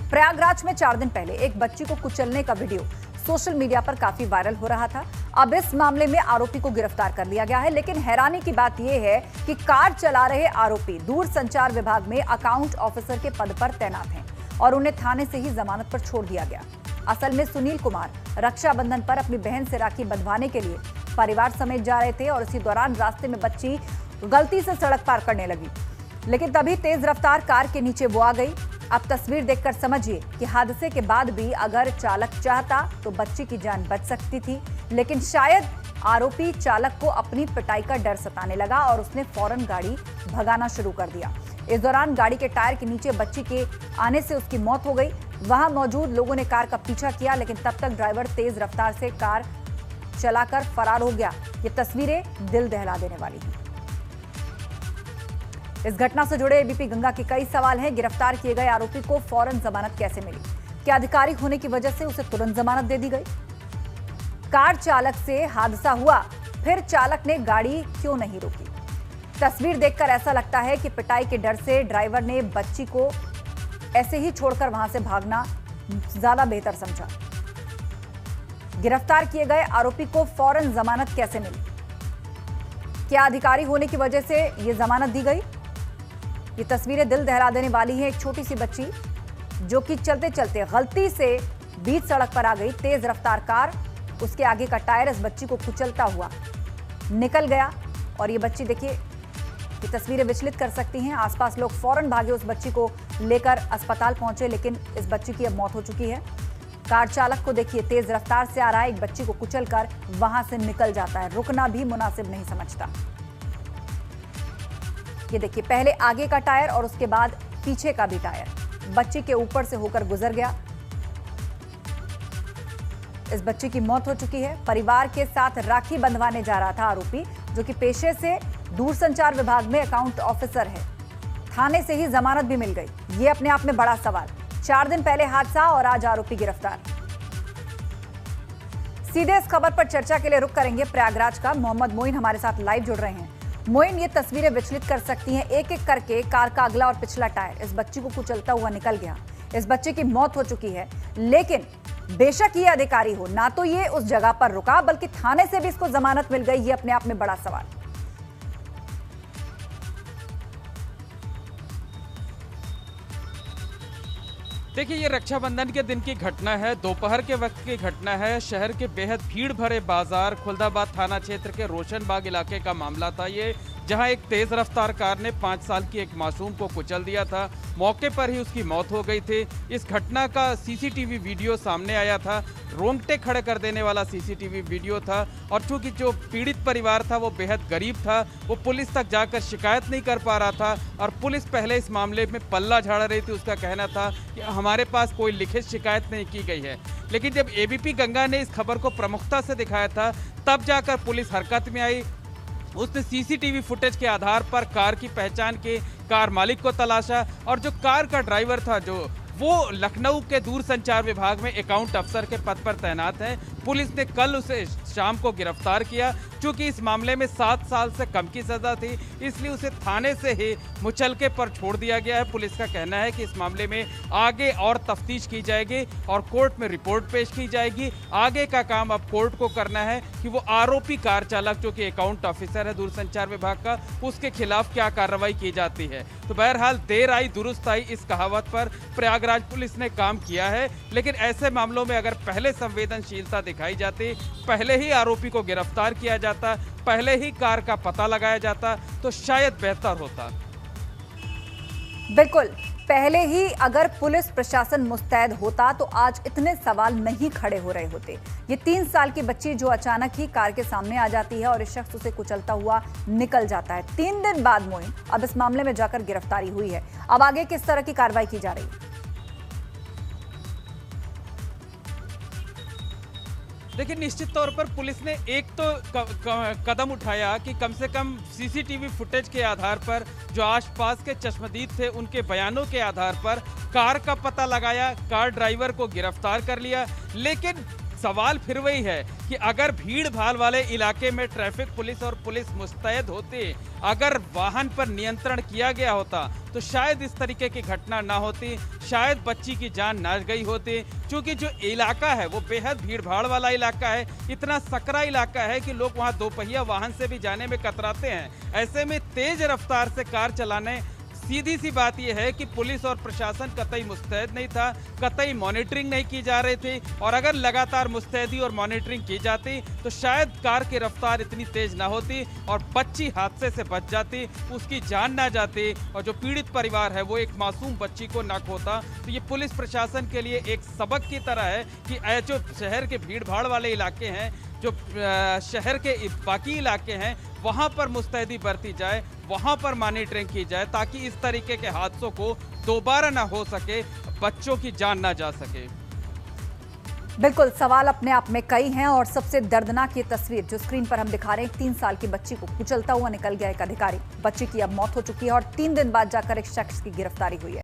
प्रयागराज में 4 दिन पहले एक बच्ची को कुचलने का वीडियो सोशल मीडिया पर काफी वायरल हो रहा था। अब इस मामले में आरोपी को गिरफ्तार कर लिया गया है, लेकिन हैरानी की बात यह है कि कार चला रहे आरोपी दूरसंचार विभाग में अकाउंट ऑफिसर के पद पर तैनात हैं और उन्हें थाने से ही जमानत पर छोड़ दिया गया। असल में सुनील कुमार रक्षाबंधन पर अपनी बहन से राखी बंधवाने के लिए परिवार समेत जा रहे थे और इसी दौरान रास्ते में बच्ची गलती से सड़क पार करने लगी, लेकिन तभी तेज रफ्तार कार के नीचे वो आ गई। अब तस्वीर देखकर समझिए कि हादसे के बाद भी अगर चालक चाहता तो बच्ची की जान बच सकती थी, लेकिन शायद आरोपी चालक को अपनी पिटाई का डर सताने लगा और उसने फौरन गाड़ी भगाना शुरू कर दिया। इस दौरान गाड़ी के टायर के नीचे बच्ची के आने से उसकी मौत हो गई। वहां मौजूद लोगों ने कार का पीछा किया, लेकिन तब तक ड्राइवर तेज रफ्तार से कार चलाकर फरार हो गया। ये तस्वीरें दिल दहला देने वाली हैं। इस घटना से जुड़े एबीपी गंगा के कई सवाल हैं। गिरफ्तार किए गए आरोपी को फौरन जमानत कैसे मिली? क्या अधिकारी होने की वजह से उसे तुरंत जमानत दे दी गई? कार चालक से हादसा हुआ, फिर चालक ने गाड़ी क्यों नहीं रोकी? तस्वीर देखकर ऐसा लगता है कि पिटाई के डर से ड्राइवर ने बच्ची को ऐसे ही छोड़कर वहां से भागना ज्यादा बेहतर समझा। गिरफ्तार किए गए आरोपी को फौरन जमानत कैसे मिली? क्या अधिकारी होने की वजह से यह जमानत दी गई? ये तस्वीरें दिल दहला देने वाली है। एक छोटी सी बच्ची जो कि चलते चलते गलती से बीच सड़क पर आ गई। तेज रफ्तार कार, उसके आगे का टायर इस बच्ची को कुचलता हुआ निकल गया और ये बच्ची देखिए, ये तस्वीरें विचलित कर सकती हैं। आसपास लोग फौरन भागे, उस बच्ची को लेकर अस्पताल पहुंचे, लेकिन इस बच्ची की अब मौत हो चुकी है। कार चालक को देखिए, तेज रफ्तार से आ रहा है, एक बच्ची को कुचलकर वहां से निकल जाता है। रुकना भी मुनासिब नहीं समझता। ये देखिए, पहले आगे का टायर और उसके बाद पीछे का भी टायर बच्ची के ऊपर से होकर गुजर गया। इस बच्ची की मौत हो चुकी है। परिवार के साथ राखी बंधवाने जा रहा था आरोपी, जो कि पेशे से दूरसंचार विभाग में अकाउंट ऑफिसर है। थाने से ही जमानत भी मिल गई। ये अपने आप में बड़ा सवाल। 4 दिन पहले हादसा और आज आरोपी गिरफ्तार। सीधे इस खबर पर चर्चा के लिए रुख करेंगे प्रयागराज का। मोहम्मद मोइन हमारे साथ लाइव जुड़ रहे हैं। मोइन, ये तस्वीरें विचलित कर सकती हैं। एक एक करके कार का अगला और पिछला टायर इस बच्ची को कुचलता हुआ निकल गया। इस बच्चे की मौत हो चुकी है, लेकिन बेशक ये अधिकारी हो, ना तो ये उस जगह पर रुका, बल्कि थाने से भी इसको जमानत मिल गई। ये अपने आप में बड़ा सवाल। देखिए, ये रक्षाबंधन के दिन की घटना है, दोपहर के वक्त की घटना है। शहर के बेहद भीड़ भरे बाजार खुलदाबाद थाना क्षेत्र के रोशनबाग इलाके का मामला था ये, जहां एक तेज रफ्तार कार ने 5 साल की एक मासूम को कुचल दिया था। मौके पर ही उसकी मौत हो गई थी। इस घटना का सीसीटीवी वीडियो सामने आया था। रोंगटे खड़े कर देने वाला सीसीटीवी वीडियो था। और चूंकि जो पीड़ित परिवार था वो बेहद गरीब था, वो पुलिस तक जाकर शिकायत नहीं कर पा रहा था और पुलिस पहले इस मामले में पल्ला झाड़ रही थी। उसका कहना था कि हमारे पास कोई लिखित शिकायत नहीं की गई है। लेकिन जब एबीपी गंगा ने इस खबर को प्रमुखता से दिखाया था, तब जाकर पुलिस हरकत में आई। उसने सीसीटीवी फुटेज के आधार पर कार की पहचान की, कार मालिक को तलाशा और जो कार का ड्राइवर था वो लखनऊ के दूरसंचार विभाग में अकाउंट अफसर के पद पर तैनात है। पुलिस ने कल उसे शाम को गिरफ्तार किया। चूंकि इस मामले में 7 साल से कम की सजा थी, इसलिए उसे थाने से ही मुचलके पर छोड़ दिया गया है। पुलिस का कहना है कि इस मामले में आगे और तफ्तीश की जाएगी और कोर्ट में रिपोर्ट पेश की जाएगी। आगे का काम अब कोर्ट को करना है कि वो आरोपी कार चालक, जो कि अकाउंट ऑफिसर है दूरसंचार विभाग का, उसके खिलाफ क्या कार्रवाई की जाती है। तो बहरहाल देर आई दुरुस्त आई, इस कहावत पर प्रयागराज पुलिस ने काम किया है। लेकिन ऐसे मामलों में अगर पहले संवेदनशीलता दिखाई जाती, पहले ही आरोपी को गिरफ्तार किया जाता, पहले ही कार का पता लगाया जाता, तो शायद बेहतर होता। बिल्कुल, पहले ही अगर पुलिस प्रशासन मुस्तैद होता तो आज इतने सवाल नहीं खड़े हो रहे होते। ये 3 साल की बच्ची जो अचानक ही कार के सामने आ जाती है और इस शख्स उसे कुचलता हुआ निकल जाता है। 3 दिन बाद मोइन अब इस मामले में जाकर गिरफ्तारी हुई है। अब आगे किस तरह की कार्रवाई की जा रही है? देखिए, निश्चित तौर पर पुलिस ने एक तो कदम उठाया कि कम से कम सीसीटीवी फुटेज के आधार पर जो आसपास के चश्मदीद थे, उनके बयानों के आधार पर कार का पता लगाया, कार ड्राइवर को गिरफ्तार कर लिया। लेकिन सवाल फिर वही है कि अगर भीड़ भाड़ वाले इलाके में ट्रैफिक पुलिस और पुलिस मुस्तैद होती, अगर वाहन पर नियंत्रण किया गया होता तो शायद इस तरीके की घटना ना होती, शायद बच्ची की जान ना गई होती। क्योंकि जो इलाका है वो बेहद भीड़ भाड़ वाला इलाका है, इतना सकरा इलाका है कि लोग वहाँ दोपहिया वाहन से भी जाने में कतराते हैं। ऐसे में तेज रफ्तार से कार चलाने, सीधी सी बात यह है कि पुलिस और प्रशासन कतई मुस्तैद नहीं था, कतई मॉनिटरिंग नहीं की जा रही थी। और अगर लगातार मुस्तैदी और मॉनिटरिंग की जाती तो शायद कार की रफ्तार इतनी तेज ना होती और बच्ची हादसे से बच जाती, उसकी जान ना जाती और जो पीड़ित परिवार है वो एक मासूम बच्ची को ना खोता। तो ये पुलिस प्रशासन के लिए एक सबक की तरह है कि जो शहर के भीड़ भाड़ वाले इलाके हैं, जो शहर के बाकी इलाके हैं, वहाँ पर मुस्तैदी बरती जाए, वहाँ पर मॉनिटरिंग की जाए ताकि इस तरीके के हादसों को दोबारा ना हो सके, बच्चों की जान ना जा सके। बिल्कुल, सवाल अपने आप में कई हैं और सबसे दर्दनाक ये तस्वीर जो स्क्रीन पर हम दिखा रहे हैं, 3 साल की बच्ची को कुचलता हुआ निकल गया एक अधिकारी। बच्ची की अब मौत हो चुकी है और 3 दिन बाद जाकर एक शख्स की गिरफ्तारी हुई है।